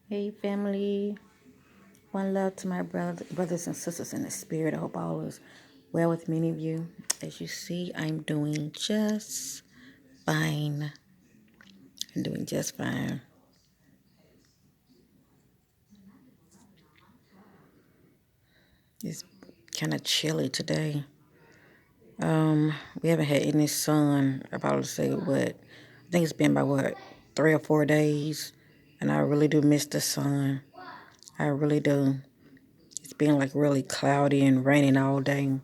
Hey family, one love to my brothers and sisters in the spirit. I hope all is well with many of you. As you see, I'm doing just fine. I'm doing just fine. It's kind of chilly today. We haven't had any sun. I probably say what? I think it's been about what 3 or 4 days, and I really do miss the sun. I really do. It's been like really cloudy and raining all day.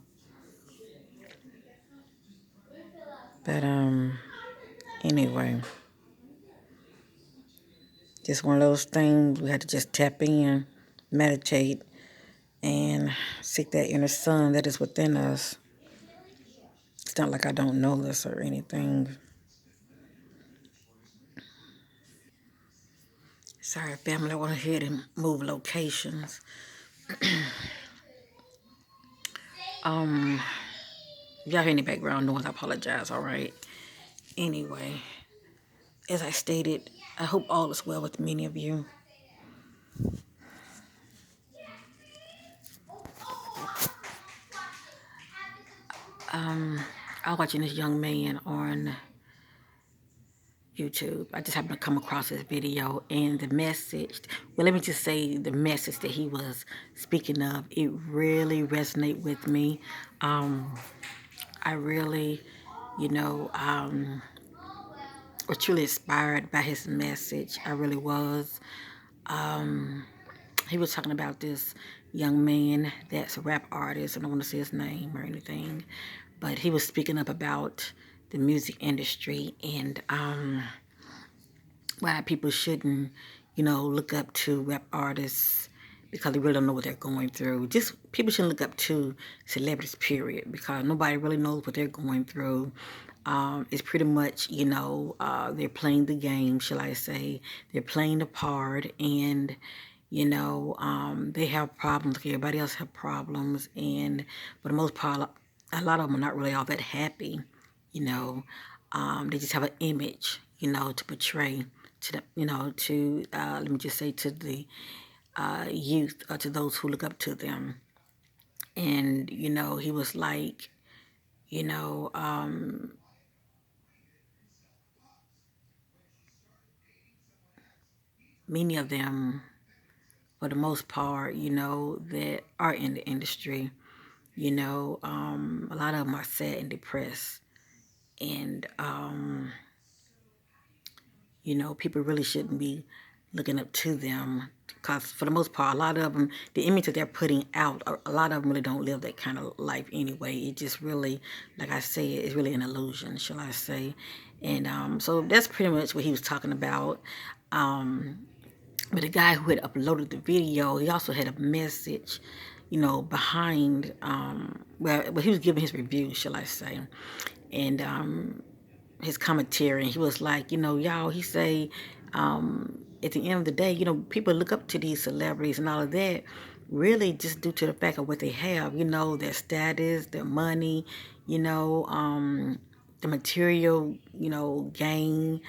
But anyway. Just one of those things we had to just tap in, meditate, and seek that inner sun that is within us. It's not like I don't know this or anything. Sorry, family, I want to hear them move locations. If y'all hear any background noise, I apologize, all right? Anyway, as I stated, I hope all is well with many of you. I was watching this young man on YouTube. I just happened to come across this video and the message. Well, let me just say the message that he was speaking of. It really resonated with me. I really, you know, was truly inspired by his message. I really was. He was talking about this young man that's a rap artist. I don't want to say his name or anything, but he was speaking up about the music industry and why people shouldn't, look up to rap artists because they really don't know what they're going through. Just people shouldn't look up to celebrities, period, because nobody really knows what they're going through. It's pretty much, they're playing the game, shall I say. They're playing the part, and, they have problems like everybody else have problems. And for the most part, a lot of them are not really all that happy, you know. They just have an image, to portray to the, let me just say to the youth or to those who look up to them. And, he was like, you know, um, many of them, for the most part, that are in the industry, a lot of them are sad and depressed. And, people really shouldn't be looking up to them because for the most part, a lot of them, the image that they're putting out, a lot of them really don't live that kind of life anyway. It just really, like I say, it's really an illusion, shall I say. And so that's pretty much what he was talking about. But the guy who had uploaded the video, he also had a message, behind, well, he was giving his review, shall I say. And his commentary, and he was like, y'all, he say, at the end of the day, people look up to these celebrities and all of that, really just due to the fact of what they have, their status, their money, the material, gain,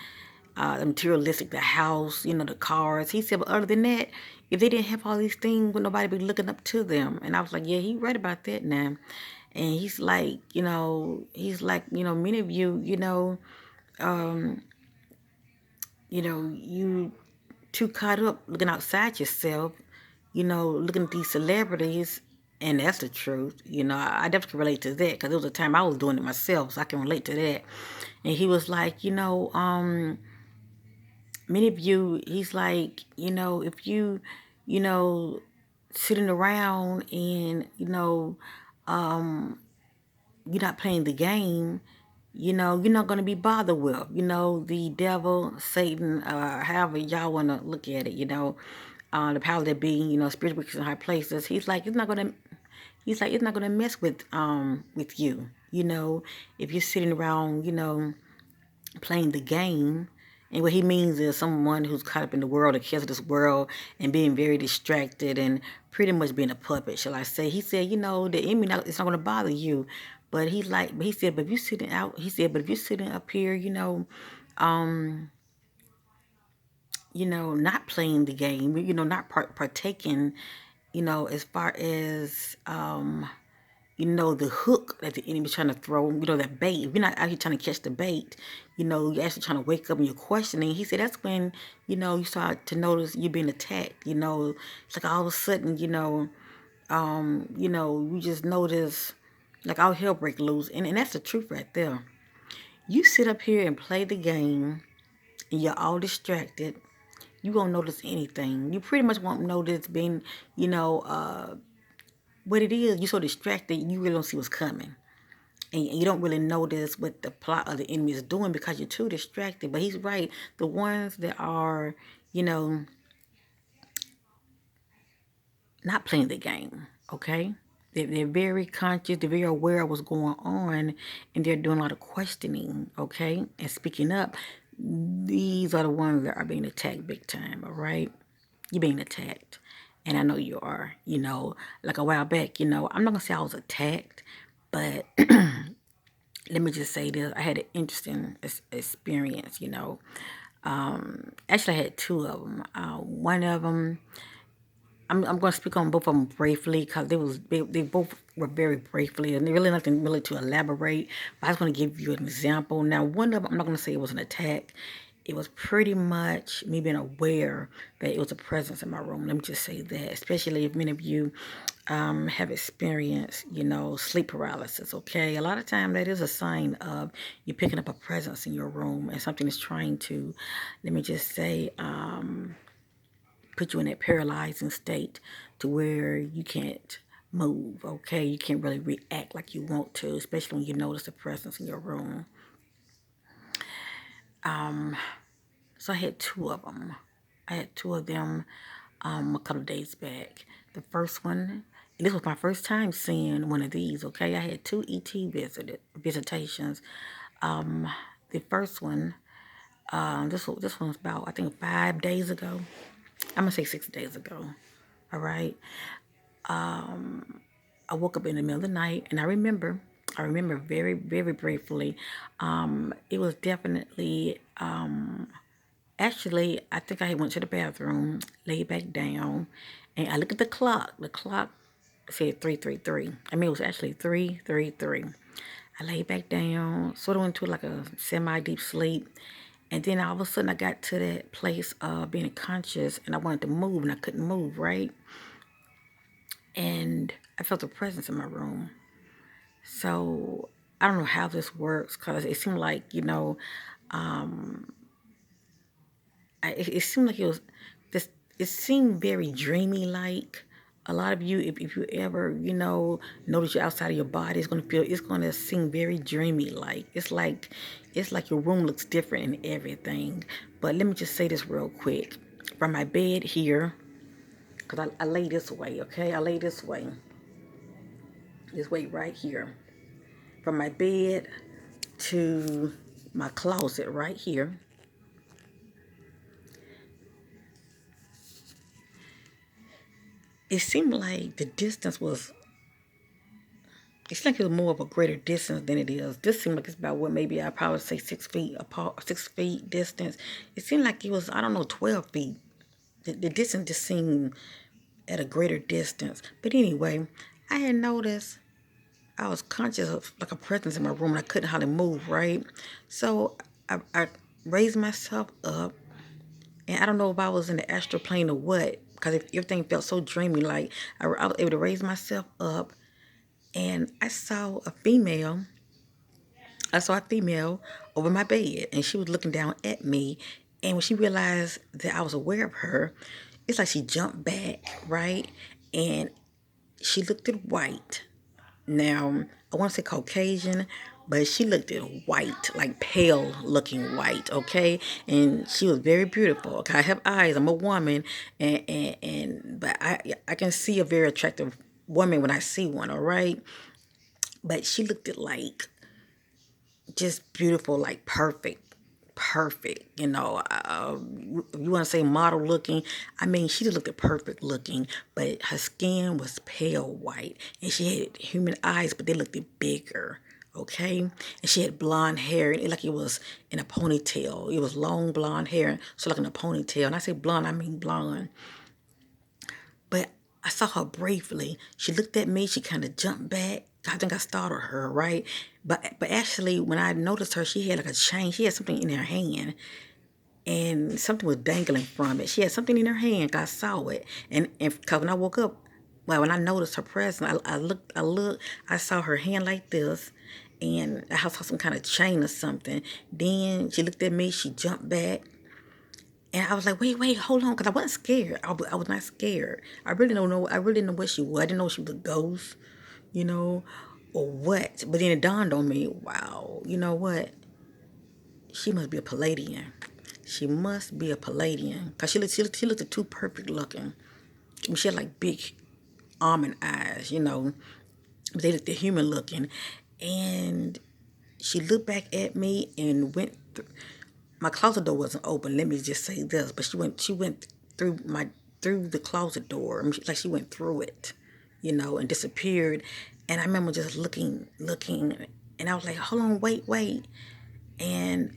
the materialistic, the house, the cars. He said, but other than that, if they didn't have all these things, would nobody be looking up to them? And I was like, yeah, he right about that now. And he's like, many of you, you too caught up looking outside yourself, looking at these celebrities, and that's the truth. I definitely can relate to that because there was a time I was doing it myself, so I can relate to that. And he was like, many of you, he's like, if you, you know, sitting around and, you're not playing the game, you're not going to be bothered with, the devil, Satan, however y'all want to look at it, the power that be, spiritual wickedness in high places. He's like, it's not gonna mess with you, if you're sitting around, playing the game. And what he means is someone who's caught up in the world, the cares of this world, and being very distracted and pretty much being a puppet, shall I say. He said, the enemy, it's not going to bother you. But he said, but if you're sitting out, he said, but if you're sitting up here, not playing the game, not partaking, as far as, the hook that the enemy's trying to throw, that bait. If you're not out here trying to catch the bait, you're actually trying to wake up and you're questioning. He said that's when, you start to notice you're being attacked. It's like all of a sudden, you just notice like all hell break loose. And that's the truth right there. You sit up here and play the game and you're all distracted, you won't notice anything. You pretty much won't notice being, what it is. You're so distracted, you really don't see what's coming. And you don't really notice what the plot of the enemy is doing because you're too distracted. But he's right. The ones that are, not playing the game, okay? They're very conscious, they're very aware of what's going on, and they're doing a lot of questioning, okay? And speaking up. These are the ones that are being attacked big time, all right? You're being attacked. And I know you are, like a while back, I'm not going to say I was attacked, but let me just say this. I had an interesting experience, Actually, I had two of them. One of them, I'm going to speak on both of them briefly because they both were very briefly, and really nothing really to elaborate. But I was going to give you an example. Now, one of them, I'm not going to say it was an attack. It was pretty much me being aware that it was a presence in my room. Let me just say that, especially if many of you have experienced, sleep paralysis, okay? A lot of time that is a sign of you picking up a presence in your room and something is trying to, let me just say, put you in that paralyzing state to where you can't move, okay? You can't really react like you want to, especially when you notice a presence in your room. So I had two of them. I had two of them a couple of days back. The first one, and this was my first time seeing one of these, okay? I had two ET visitations. The first one, this one was about, I think, 5 days ago. I'm going to say 6 days ago, all right? I woke up in the middle of the night, and I remember very, very briefly, it was definitely, actually, I think I went to the bathroom, laid back down, and I looked at the clock. The clock said 3:33. I mean, it was actually 3:33. I laid back down, sort of went into like a semi-deep sleep. And then all of a sudden I got to that place of being conscious and I wanted to move and I couldn't move, right? And I felt a presence in my room. So I don't know how this works because it seemed like, it seemed like it was this, it seemed very dreamy like. A lot of you, if you ever, notice you're outside of your body, it's gonna seem very dreamy like. It's like your room looks different and everything. But let me just say this real quick. From my bed here, because I lay this way, okay? I lay this way right here. From my bed to my closet right here. It seemed like the distance was, it's like it was more of a greater distance than it is. This seemed like it's about what maybe I probably say 6 feet apart, 6 feet distance. It seemed like it was, I don't know, 12 feet. The distance just seemed at a greater distance. But anyway, I had noticed I was conscious of like a presence in my room and I couldn't hardly move, right? So I raised myself up, and I don't know if I was in the astral plane or what, because everything felt so dreamy. Like I was able to raise myself up, and I saw a female. I saw a female over my bed, and she was looking down at me. And when she realized that I was aware of her, it's like she jumped back, right? And she looked at white. Now, I want to say Caucasian, but she looked at white, like pale looking white, okay? And she was very beautiful. Okay, I have eyes. I'm a woman, but I can see a very attractive woman when I see one, all right? But she looked at like just beautiful, like perfect. You want to say model looking. I mean, she just looked at perfect looking, but her skin was pale white, and she had human eyes, but they looked bigger. okay? And she had blonde hair, and like it was in a ponytail. It was long blonde hair, so like in a ponytail. And I say blonde, I mean blonde. But I saw her briefly. She looked at me. She kind of jumped back. I think I startled her, right? But actually, when I noticed her, she had like a chain. She had something in her hand, and something was dangling from it. She had something in her hand. I saw it, and cause when I woke up, well, when I noticed her presence, I looked, I saw her hand like this, and I saw some kind of chain or something. Then she looked at me. She jumped back. And I was like, wait, hold on, because I wasn't scared. I was not scared. I really don't know. I really didn't know what she was. I didn't know she was a ghost, you know, or what. But then it dawned on me, wow, you know what? She must be a Palladian. She must be a Palladian, because she looked too perfect looking. I mean, she had like big almond eyes, but they looked human looking. And she looked back at me and went through. My closet door wasn't open. Let me just say this, but she went through the closet door. I mean, like she went through it, and disappeared. And I remember just looking, and I was like, hold on, wait. And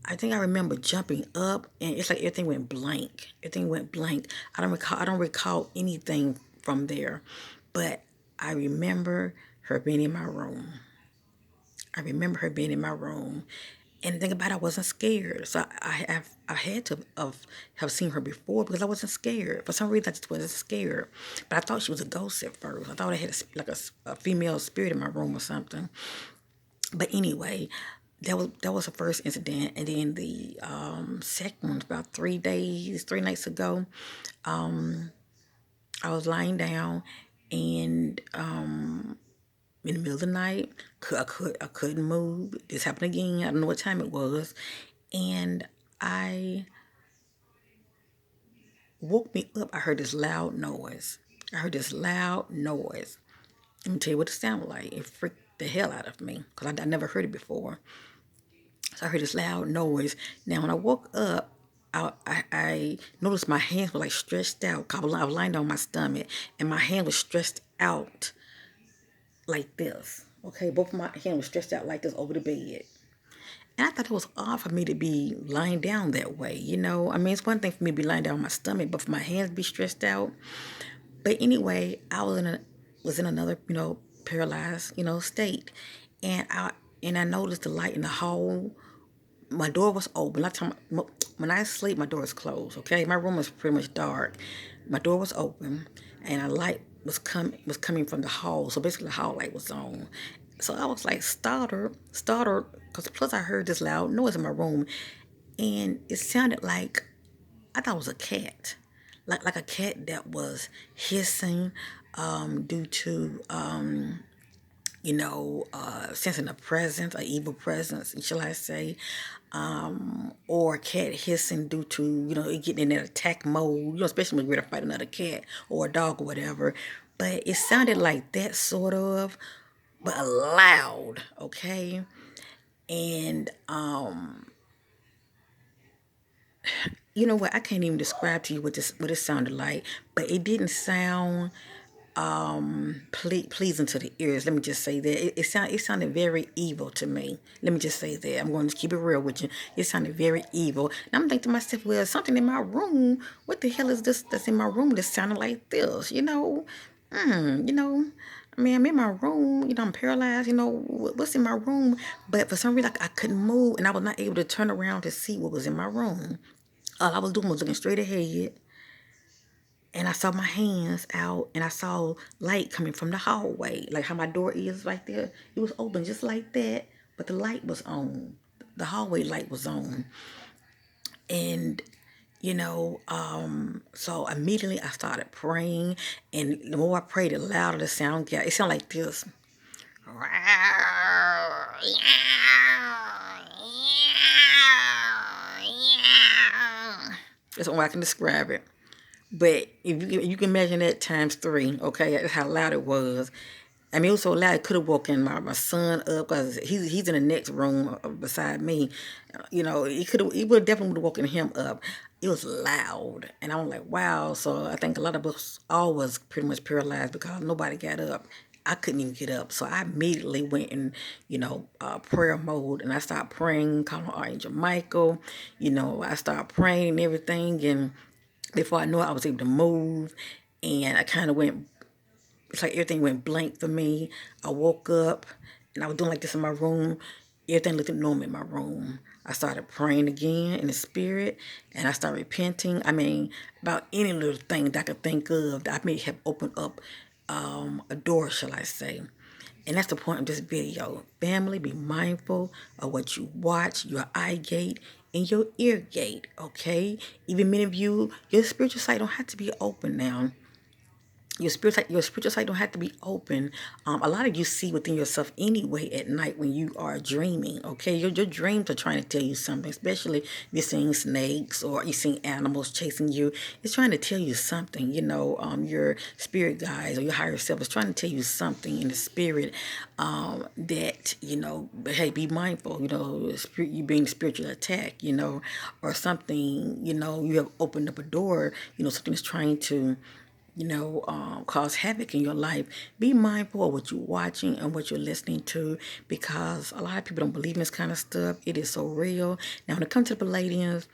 I think I remember jumping up, and it's like everything went blank. Everything went blank. I don't recall anything from there, but I remember her being in my room. I remember her being in my room. And the thing about it, I wasn't scared. So I had to have seen her before because I wasn't scared. For some reason, I just wasn't scared. But I thought she was a ghost at first. I thought I had a female spirit in my room or something. But anyway, that was the first incident. And then the second one, about 3 days, 3 nights ago, I was lying down, and in the middle of the night. I couldn't move. This happened again. I don't know what time it was. And I woke me up. I heard this loud noise. Let me tell you what it sounded like. It freaked the hell out of me because I never heard it before. So I heard this loud noise. Now, when I woke up, I noticed my hands were like stretched out. I was lying on my stomach, and my hand was stretched out like this. Okay, both of my hands were stretched out like this over the bed. And I thought it was odd for me to be lying down that way, I mean, it's one thing for me to be lying down on my stomach, but for my hands to be stretched out. But anyway, I was in another, paralyzed, state. And I noticed the light in the hall. My door was open. When I sleep, my door is closed. Okay, my room was pretty much dark. My door was open, and a light was coming from the hall. So basically, the hall light was on. So I was like startled, because plus I heard this loud noise in my room, and it sounded like I thought it was a cat, like a cat that was hissing, due to sensing a presence, an evil presence, shall I say, or a cat hissing due to, it getting in that attack mode, especially when we're to fight another cat or a dog or whatever. But it sounded like that sort of, but loud, okay? And you know what? I can't even describe to you what it sounded like, but it didn't sound pleasing to the ears. Let me just say that it sounded very evil to me. Let me just say that. I'm going to keep it real with you. It sounded very evil. And I'm thinking to myself, well, something in my room. What the hell is this that's in my room that sounded like this? I mean, I'm in my room. I'm paralyzed. What's in my room? But for some reason, I couldn't move, and I was not able to turn around to see what was in my room. All I was doing was looking straight ahead, and I saw my hands out, and I saw light coming from the hallway, like how my door is right there. It was open just like that, but the light was on. The hallway light was on. And, so immediately I started praying, and the more I prayed, the louder the sound got. It sounded like this. That's the only way I can describe it. But if you can imagine that times three, okay, that's how loud it was. I mean, it was so loud it could have woken my son up because he's in the next room beside me. He would definitely would have woken him up. It was loud, and I'm like, wow. So I think a lot of us all was pretty much paralyzed because nobody got up. I couldn't even get up. So I immediately went in, prayer mode, and I started praying, calling Archangel Michael. I started praying and everything. And before I knew it, I was able to move. And I kind of went, it's like everything went blank for me. I woke up and I was doing like this in my room. Everything looked normal in my room. I started praying again in the spirit, and I started repenting. I mean, about any little thing that I could think of that I may have opened up a door, shall I say. And that's the point of this video. Family, be mindful of what you watch, your eye gate and your ear gate, okay? Even many of you, your spiritual sight don't have to be open now. Your spiritual sight don't have to be open. A lot of you see within yourself anyway at night when you are dreaming. Okay, your dreams are trying to tell you something. Especially if you're seeing snakes or you're seeing animals chasing you. It's trying to tell you something. Your spirit guides or your higher self is trying to tell you something in the spirit. That but hey, be mindful. You being spiritually attacked. Or something. You have opened up a door. Something is trying to cause havoc in your life. Be mindful of what you're watching and what you're listening to, because a lot of people don't believe in this kind of stuff. It is so real. Now, when it comes to the Palladians,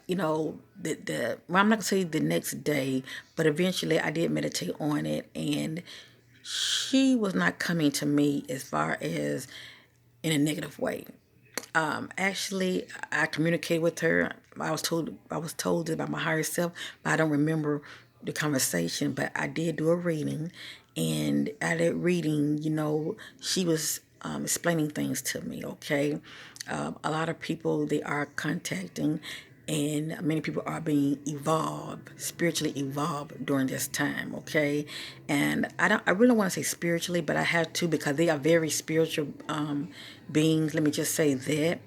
well, I'm not gonna say the next day, but eventually I did meditate on it, and she was not coming to me as far as in a negative way. Actually, I communicated with her. I was told it by my higher self, but I don't remember the conversation. But I did do a reading, and at that reading, she was explaining things to me. Okay, a lot of people, they are contacting, and many people are being evolved, spiritually evolved during this time. Okay, and I really don't want to say spiritually, but I have to, because they are very spiritual beings. Let me just say that.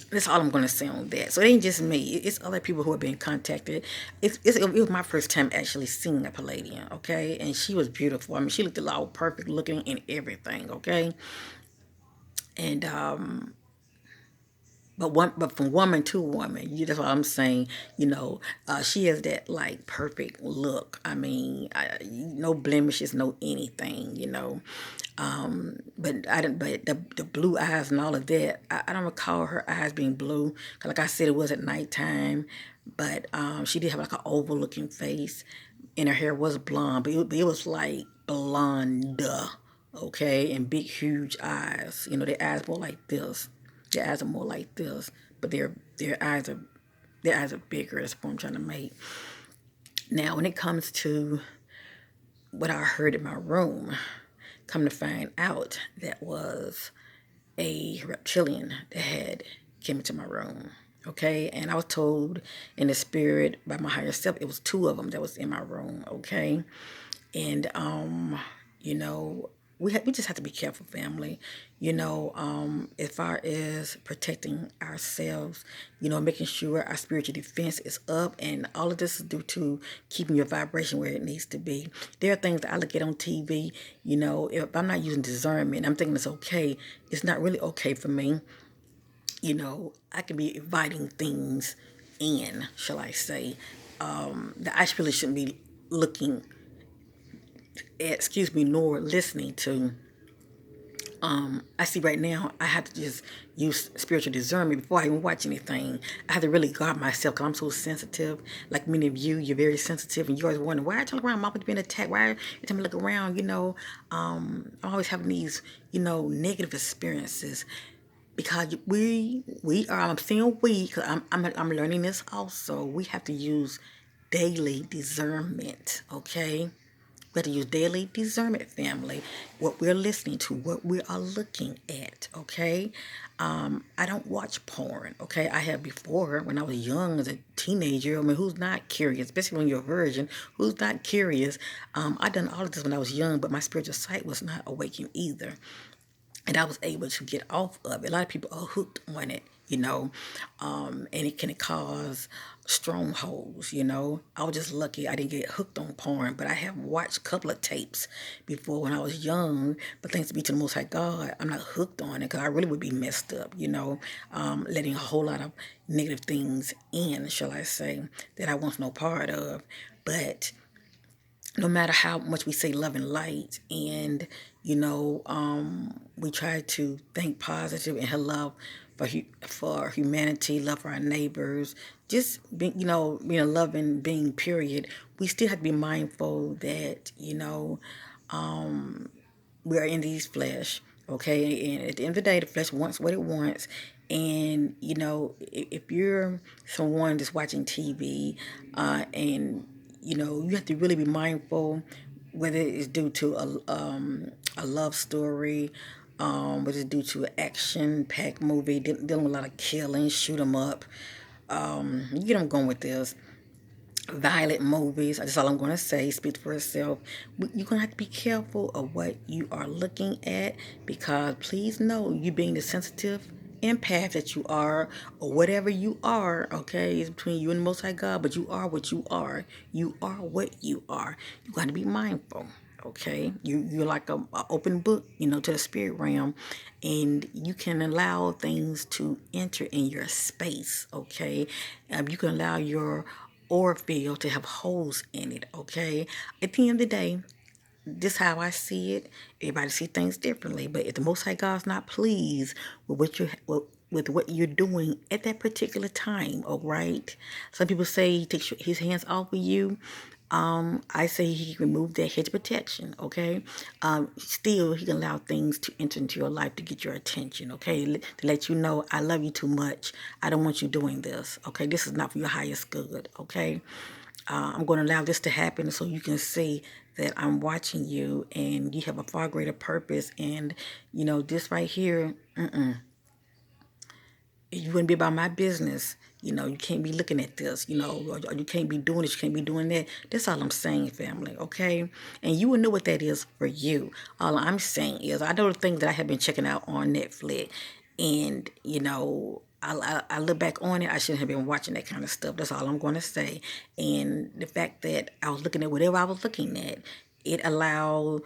That's all I'm going to say on that. So it ain't just me. It's other people who are being contacted. It was my first time actually seeing a Palladian, okay? And she was beautiful. I mean, she looked all perfect looking and everything, okay? And but from woman to woman, that's what I'm saying. She has that like perfect look. I mean, no blemishes, no anything. But I didn't. But the blue eyes and all of that, I don't recall her eyes being blue. 'Cause like I said, it was at nighttime. But she did have like an oval looking face, and her hair was blonde, but it was like blonde, okay, and big huge eyes. Their eyes more like this. Their eyes are more like this, but their eyes are bigger. That's the point I'm trying to make. Now, when it comes to what I heard in my room, come to find out that was a reptilian that had came into my room. Okay, and I was told in the spirit by my higher self, it was two of them that was in my room. Okay, and you know, we just have to be careful, family. As far as protecting ourselves, making sure our spiritual defense is up, and all of this is due to keeping your vibration where it needs to be. There are things that I look at on TV. If I'm not using discernment, I'm thinking it's okay. It's not really okay for me. I can be inviting things in, shall I say, that I really shouldn't be looking nor listening to. I see right now I have to just use spiritual discernment before I even watch anything. I have to really guard myself because I'm so sensitive. Like many of you, you're very sensitive, and you always wonder, why are you looking around? Mama's being attacked. Why are you telling me to look around? I'm always having these, negative experiences because I'm saying we, because I'm learning this also. We have to use daily discernment, okay? We have to use daily discernment, family. What we're listening to, what we are looking at, okay? I don't watch porn, okay? I have before when I was young as a teenager. I mean, who's not curious, especially when you're a virgin, who's not curious? I done all of this when I was young, but my spiritual sight was not awakened either, and I was able to get off of it. A lot of people are hooked on it, and it can cause strongholds. I was just lucky I didn't get hooked on porn, but I have watched a couple of tapes before when I was young. But thanks be to the Most High God, I'm not hooked on it because I really would be messed up, letting a whole lot of negative things in, shall I say, that I want no part of. But no matter how much we say love and light, and we try to think positive and have love for humanity, love for our neighbors, just being, being a loving being, period. We still have to be mindful that we are in these flesh, okay? And at the end of the day, the flesh wants what it wants. And, if you're someone that's watching TV, and, you have to really be mindful whether it's due to a love story, whether it's due to an action-packed movie, dealing with a lot of killing, shoot 'em up. You get I'm going with this violent movies. That's all I'm going to say. Speaks for itself. You're going to have to be careful of what you are looking at, because please know, you being the sensitive empath that you are, or whatever you are, okay, it's between you and the Most High God, but you are what you are. You are what you are. You got to be mindful. Okay, you're like a open book, to the spirit realm, and you can allow things to enter in your space. Okay, you can allow your aura field to have holes in it. Okay, at the end of the day, this is how I see it. Everybody see things differently, but if the Most High God's not pleased with with what you're doing at that particular time, all right. Some people say he takes his hands off of you. I say he removed that hedge of protection, okay? Still, he can allow things to enter into your life to get your attention, okay? To let you know, I love you too much. I don't want you doing this, okay? This is not for your highest good, okay? I'm going to allow this to happen so you can see that I'm watching you and you have a far greater purpose. And, this right here, you wouldn't be about my business. You can't be looking at this, or you can't be doing this, you can't be doing that. That's all I'm saying, family, okay? And you will know what that is for you. All I'm saying is, I know the things that I have been checking out on Netflix, and, I look back on it, I shouldn't have been watching that kind of stuff. That's all I'm going to say. And the fact that I was looking at whatever I was looking at, it allowed,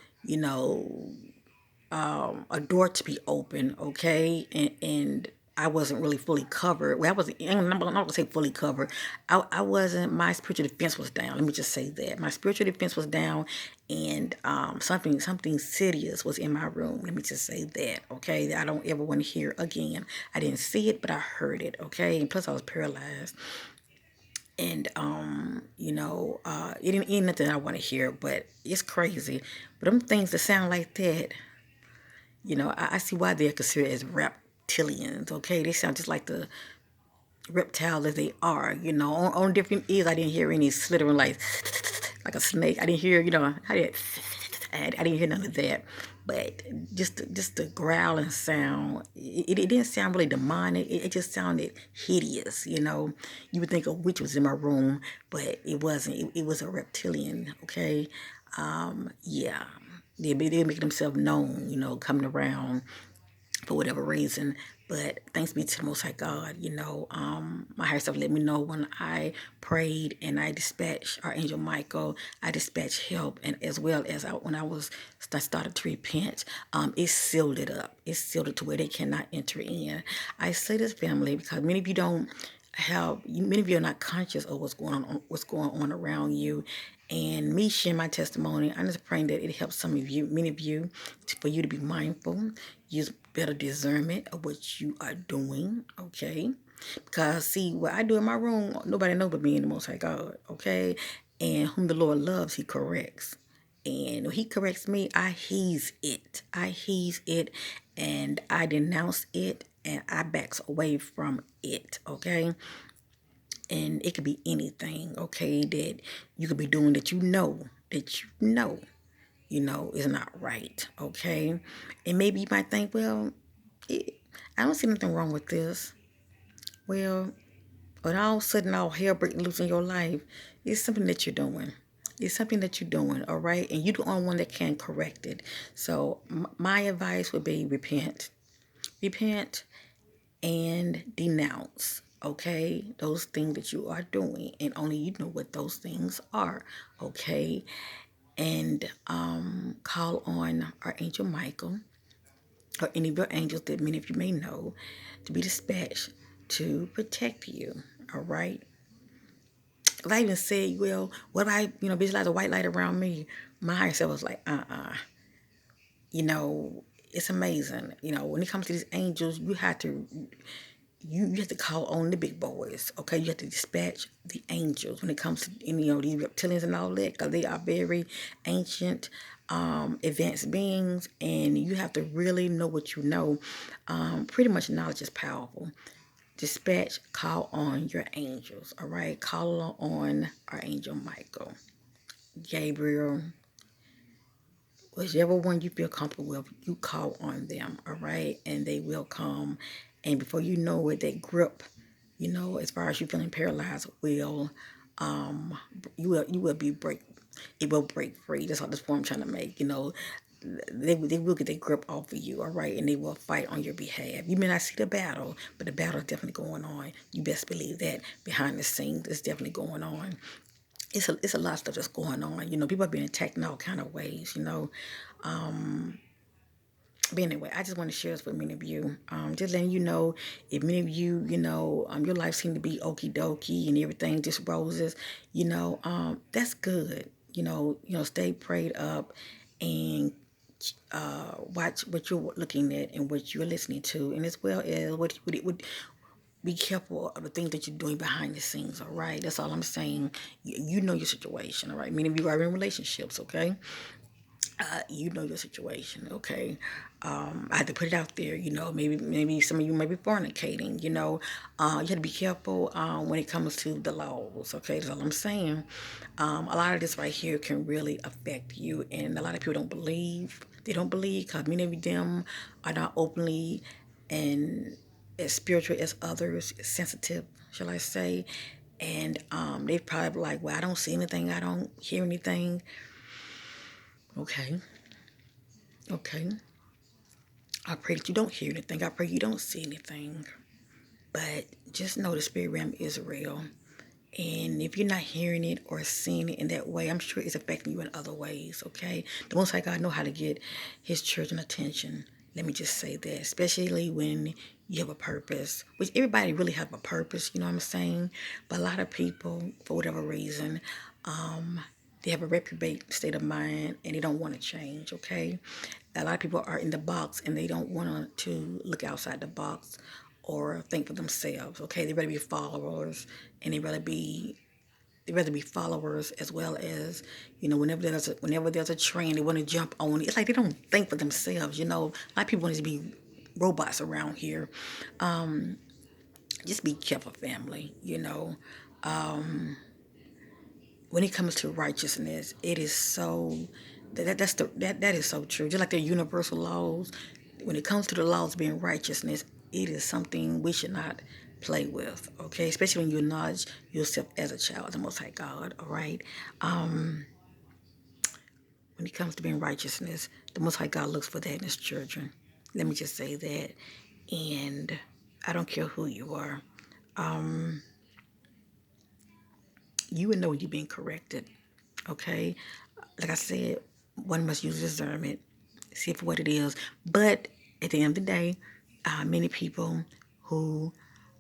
a door to be open, okay, and I wasn't really fully covered. Well, I'm not gonna say fully covered. I wasn't. My spiritual defense was down. Let me just say that my spiritual defense was down, and something serious was in my room. Let me just say that, okay. That I don't ever want to hear again. I didn't see it, but I heard it, okay. And plus, I was paralyzed. And it ain't nothing I want to hear, but it's crazy. But them things that sound like that, I see why they're considered as reptilians, okay? They sound just like the reptile that they are, on different ears. I didn't hear any slithering like a snake. I didn't hear, I didn't hear none of that. But just the growling sound, it didn't sound really demonic. It just sounded hideous, You would think a witch was in my room, but it wasn't. It was a reptilian, okay? Yeah. They make themselves known, coming around for whatever reason. But thanks be to the Most High God, my higher self let me know when I prayed, and I dispatched our angel Michael. I dispatched help, and as well as when I started to repent, it sealed it up. It sealed it to where they cannot enter in. I say this, family, because many of you don't many of you are not conscious of what's going on around you. And me sharing my testimony, I'm just praying that it helps some of you, many of you, for you to be mindful, use better discernment of what you are doing, okay? Because see, what I do in my room, nobody knows but me and the Most High God, okay? And whom the Lord loves, He corrects. And when He corrects me, I heeds it. I heeds it, and I denounce it, and I backs away from it, okay? And it could be anything, okay, that you could be doing that is not right, okay? And maybe you might think, well, I don't see nothing wrong with this. Well, but all of a sudden, all hell breaking loose in your life, it's something that you're doing. It's something that you're doing, all right? And you're the only one that can correct it. So my advice would be repent. Repent and denounce, okay? Those things that you are doing. And only you know what those things are, okay? And call on our angel Michael, or any of your angels that many of you may know, to be dispatched to protect you, all right? Because I even said, well, what if I, visualize a white light around me? My higher self was like, you know, it's amazing. When it comes to these angels, you have to call on the big boys, okay? You have to dispatch the angels when it comes to these reptilians and all that, because they are very ancient, advanced beings, and you have to really know what you know. Pretty much knowledge is powerful. Dispatch, call on your angels, all right? Call on our angel Michael, Gabriel, whichever one you feel comfortable with, you call on them, all right? And they will come. And before you know it, that grip, as far as you feeling paralyzed, you will be break. It will break free. That's what this point I'm trying to make. They will get their grip off of you, all right, and they will fight on your behalf. You may not see the battle, but the battle is definitely going on. You best believe that behind the scenes, it's definitely going on. It's a lot of stuff that's going on. People are being attacked in all kind of ways. But anyway, I just want to share this with many of you. Just letting you know, if many of you, your life seemed to be okie dokie and everything just roses, that's good. Stay prayed up and watch what you're looking at and what you're listening to, and as well as what be careful of the things that you're doing behind the scenes. All right, that's all I'm saying. You know your situation. All right, many of you are in relationships. Okay, you know your situation, okay? I had to put it out there, maybe some of you might be fornicating, you have to be careful when it comes to the laws, okay? That's all I'm saying. A lot of this right here can really affect you, and a lot of people don't believe. They don't believe because many of them are not openly and as spiritual as others, sensitive, shall I say? And they probably like, well, I don't see anything, I don't hear anything. Okay, okay. I pray that you don't hear anything. I pray you don't see anything. But just know the spirit realm is real. And if you're not hearing it or seeing it in that way, I'm sure it's affecting you in other ways, okay? The Most High God know how to get his children attention. Let me just say that, especially when you have a purpose, which everybody really have a purpose, you know what I'm saying? But a lot of people, for whatever reason, they have a reprobate state of mind and they don't want to change, okay? A lot of people are in the box and they don't want to look outside the box or think for themselves, okay? They rather be followers and they rather be followers as well as, whenever there's a trend, they want to jump on it. It's like they don't think for themselves, A lot of people want to be robots around here. Just be careful, family, when it comes to righteousness, it is so that is so true. Just like the universal laws, when it comes to the laws being righteousness, it is something we should not play with. Okay, especially when you acknowledge yourself as a child of the Most High God. All right. When it comes to being righteousness, the Most High God looks for that in His children. Let me just say that, and I don't care who you are. You would know when you're being corrected. Okay, like I said, one must use discernment, see it for what it is. But at the end of the day, many people who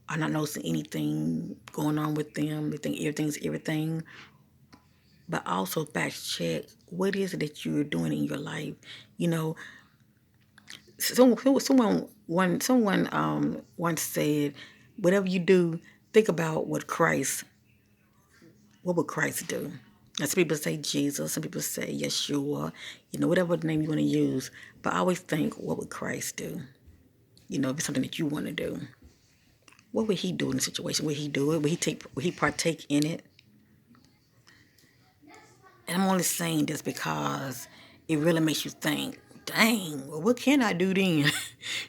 are not noticing anything going on with them, they think everything's everything. But also fact check what is it that you're doing in your life. You know, someone once said, whatever you do, think about what would Christ do? And some people say Jesus, some people say Yeshua, whatever name you want to use. But I always think, what would Christ do? If it's something that you want to do. What would he do in the situation? Would he do it? Would he partake in it? And I'm only saying this because it really makes you think, dang, well, what can I do then?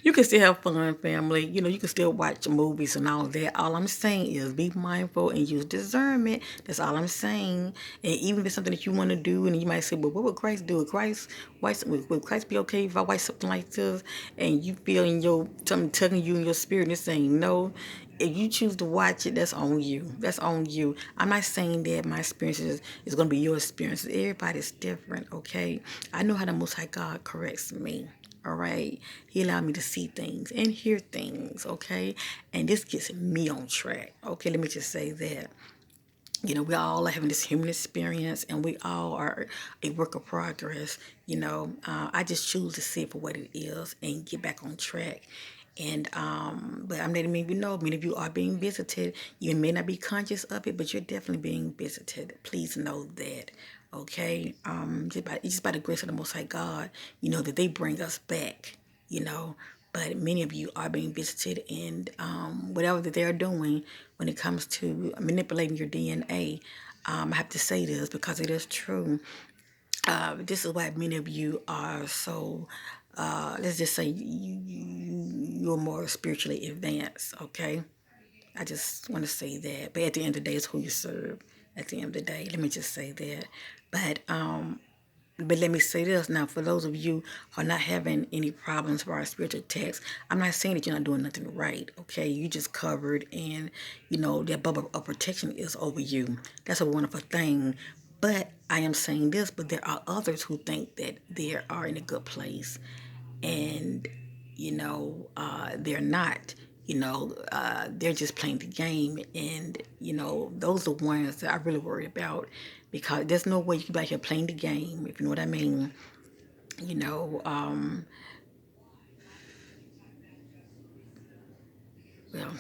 You can still have fun, family. You can still watch movies and all that. All I'm saying is be mindful and use discernment. That's all I'm saying. And even if it's something that you want to do, and you might say, well, what would Christ do? Would Christ be okay if I watch something like this? And you feel in your something tugging you in your spirit and it's saying no. If you choose to watch it, that's on you. That's on you. I'm not saying that my experiences is going to be your experiences. Everybody's different, okay? I know how the Most High God corrects me, all right? He allowed me to see things and hear things, okay? And this gets me on track, okay? Let me just say that. We all are having this human experience, and we all are a work of progress. I just choose to see it for what it is and get back on track. And but I'm letting many of you know, many of you are being visited. You may not be conscious of it, but you're definitely being visited. Please know that. Okay, just by the grace of the Most High God, that they bring us back. You know, but many of you are being visited, and whatever that they're doing when it comes to manipulating your DNA, I have to say this because it is true. This is why many of you are so, let's just say you're more spiritually advanced, okay? I just want to say that. But at the end of the day, it's who you serve. At the end of the day, let me just say that. But let me say this now, for those of you who are not having any problems with our spiritual text, I'm not saying that you're not doing nothing right, okay? You just covered, and, that bubble of protection is over you. That's a wonderful thing. But I am saying this, but there are others who think that they are in a good place, and they're not. They're just playing the game, and those are the ones that I really worry about, because there's no way you can be out here playing the game, if you know what I mean. You know, well,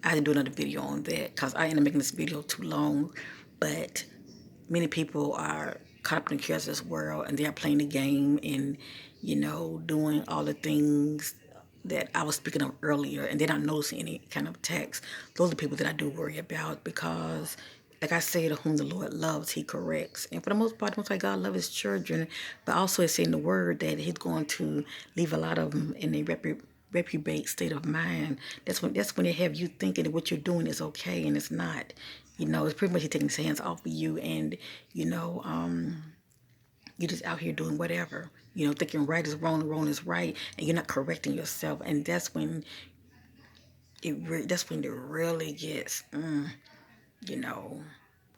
I had to do another video on that because I ended up making this video too long, but many people are caught up in the chaos of this world, and they're playing the game, and doing all the things that I was speaking of earlier, and they're not noticing any kind of attacks. Those are the people that I do worry about, because like I said, whom the Lord loves, he corrects. And for the most part, the most High God loves his children, but also it's in the word that he's going to leave a lot of them in a reprobate state of mind. That's when they have you thinking that what you're doing is okay, and it's not. It's pretty much he taking his hands off of you, and you know, you're just out here doing whatever. Thinking right is wrong, wrong is right, and you're not correcting yourself. And that's when it really gets. You know,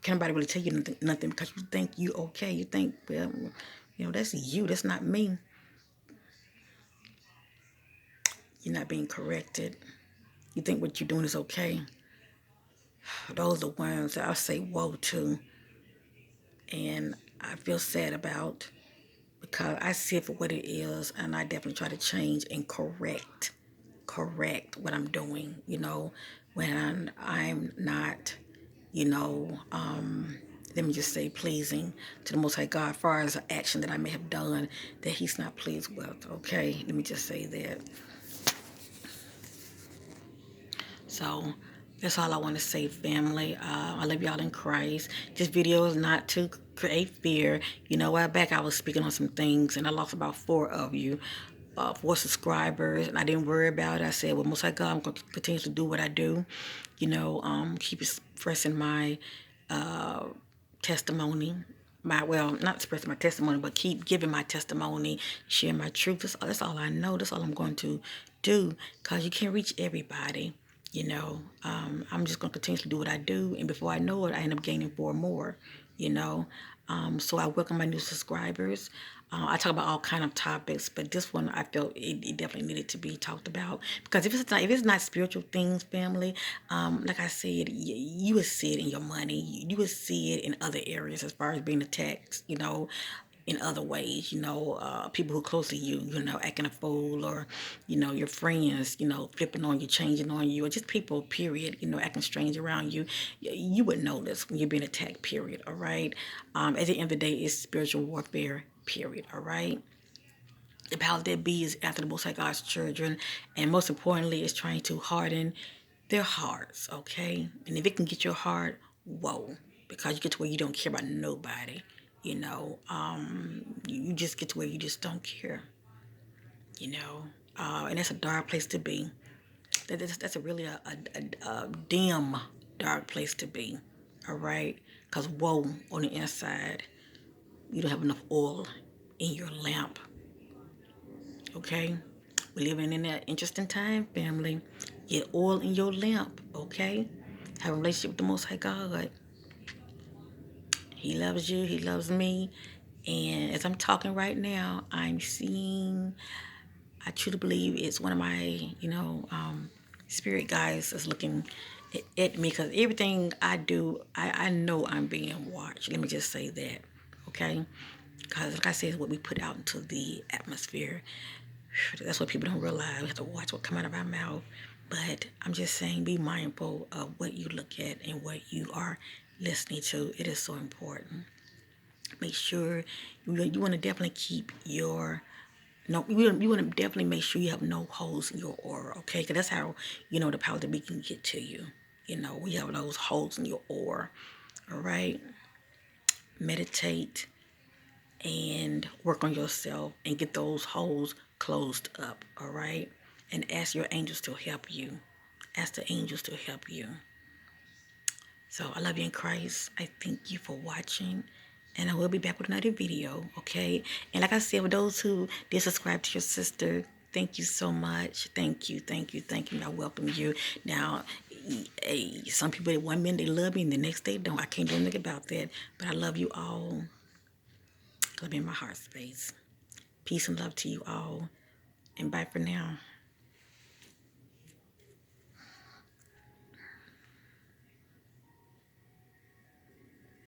Can nobody really tell you nothing because you think you okay. You think, well, that's you. That's not me. You're not being corrected. You think what you're doing is okay. Those are the ones that I say whoa to, and I feel sad about, because I see it for what it is, and I definitely try to change and correct what I'm doing. When I'm not, you know, let me just say, pleasing to the Most High God, as far as an action that I may have done that He's not pleased with. Okay, let me just say that. So that's all I want to say, family. I love y'all in Christ. This video is not to create fear. A while back I was speaking on some things, and I lost about 4 of you. 4 subscribers, and I didn't worry about it. I said, well, Most High God, I'm going to continue to do what I do. Keep expressing my testimony. Not expressing my testimony, but keep giving my testimony, share my truth. That's all I know. That's all I'm going to do, because you can't reach everybody. I'm just going to continue to do what I do, and before I know it, I end up gaining 4 more. you know. So I welcome my new subscribers. I talk about all kind of topics, but this one I felt it definitely needed to be talked about, because if it's not spiritual things, family, like I said, you would see it in your money. You would see it in other areas as far as being attacked. In other ways, people who are close to you, acting a fool, or, your friends, flipping on you, changing on you, or just people, period, acting strange around you. You would know this when you're being attacked, period, all right? At the end of the day, it's spiritual warfare, period, all right? The power that be is after the Most High God's children, and most importantly, is trying to harden their hearts, okay? And if it can get your heart, whoa, because you get to where you don't care about nobody, you just get to where you just don't care, and that's a dark place to be. That's a really a dim, dark place to be, all right? Because whoa, on the inside, you don't have enough oil in your lamp. Okay? We're living in that interesting time, family. Get oil in your lamp, okay? Have a relationship with the Most High God. He loves you. He loves me. And as I'm talking right now, I'm seeing, I truly believe it's one of my, spirit guides is looking at me, because everything I do, I know I'm being watched. Let me just say that, okay? Because like I said, it's what we put out into the atmosphere. That's what people don't realize. We have to watch what come out of our mouth. But I'm just saying, be mindful of what you look at and what you are listening to. It is so important. Make sure you want to definitely keep your no. You want to definitely make sure you have no holes in your aura, okay? Because that's how the power that we can get to you. We have those holes in your aura. All right. Meditate and work on yourself and get those holes closed up. All right. And ask your angels to help you. Ask the angels to help you. So I love you in Christ. I thank you for watching. And I will be back with another video, okay? And like I said, for those who did subscribe to your sister, thank you so much. Thank you, thank you, thank you. I welcome you. Now, some people, one minute they love me and the next they don't. I can't do anything about that. But I love you all. Love me in my heart space. Peace and love to you all. And bye for now.